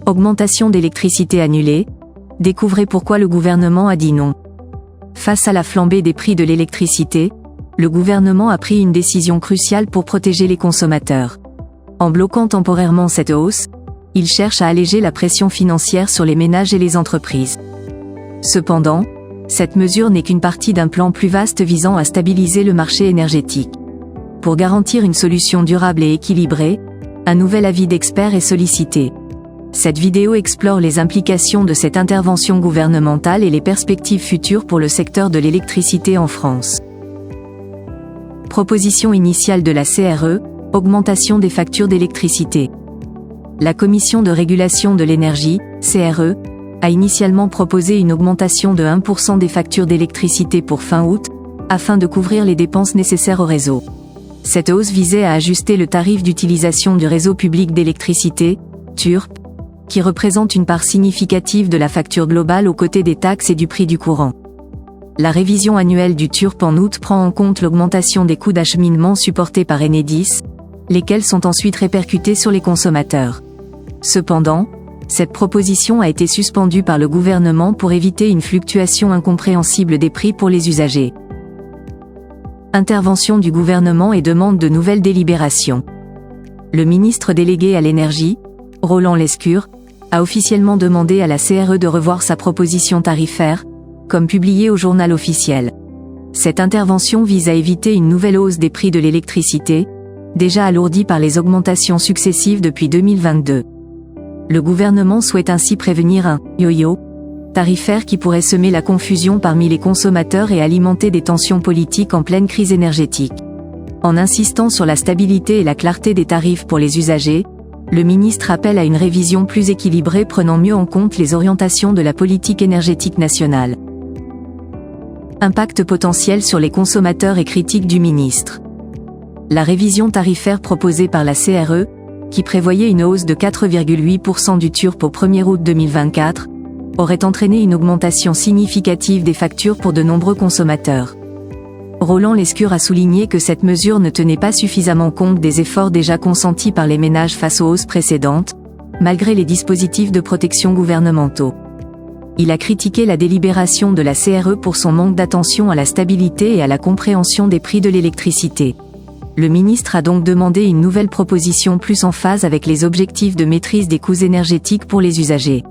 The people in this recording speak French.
Augmentation d'électricité annulée. Découvrez pourquoi le gouvernement a dit non. Face à la flambée des prix de l'électricité, le gouvernement a pris une décision cruciale pour protéger les consommateurs. En bloquant temporairement cette hausse, il cherche à alléger la pression financière sur les ménages et les entreprises. Cependant, cette mesure n'est qu'une partie d'un plan plus vaste visant à stabiliser le marché énergétique. Pour garantir une solution durable et équilibrée, un nouvel avis d'experts est sollicité. Cette vidéo explore les implications de cette intervention gouvernementale et les perspectives futures pour le secteur de l'électricité en France. Proposition initiale de la CRE, augmentation des factures d'électricité. La Commission de régulation de l'énergie, CRE, a initialement proposé une augmentation de 1% des factures d'électricité pour fin août, afin de couvrir les dépenses nécessaires au réseau. Cette hausse visait à ajuster le tarif d'utilisation du réseau public d'électricité, TURP, qui représente une part significative de la facture globale aux côtés des taxes et du prix du courant. La révision annuelle du TURP en août prend en compte l'augmentation des coûts d'acheminement supportés par Enedis, lesquels sont ensuite répercutés sur les consommateurs. Cependant, cette proposition a été suspendue par le gouvernement pour éviter une fluctuation incompréhensible des prix pour les usagers. Intervention du gouvernement et demande de nouvelles délibérations. Le ministre délégué à l'énergie, Roland Lescure, a officiellement demandé à la CRE de revoir sa proposition tarifaire, comme publié au Journal officiel. Cette intervention vise à éviter une nouvelle hausse des prix de l'électricité, déjà alourdie par les augmentations successives depuis 2022. Le gouvernement souhaite ainsi prévenir un « yo-yo » tarifaire qui pourrait semer la confusion parmi les consommateurs et alimenter des tensions politiques en pleine crise énergétique. En insistant sur la stabilité et la clarté des tarifs pour les usagers, le ministre appelle à une révision plus équilibrée prenant mieux en compte les orientations de la politique énergétique nationale. Impact potentiel sur les consommateurs et critiques du ministre. La révision tarifaire proposée par la CRE, qui prévoyait une hausse de 4,8% du TURP au 1er août 2024, aurait entraîné une augmentation significative des factures pour de nombreux consommateurs. Roland Lescure a souligné que cette mesure ne tenait pas suffisamment compte des efforts déjà consentis par les ménages face aux hausses précédentes, malgré les dispositifs de protection gouvernementaux. Il a critiqué la délibération de la CRE pour son manque d'attention à la stabilité et à la compréhension des prix de l'électricité. Le ministre a donc demandé une nouvelle proposition plus en phase avec les objectifs de maîtrise des coûts énergétiques pour les usagers.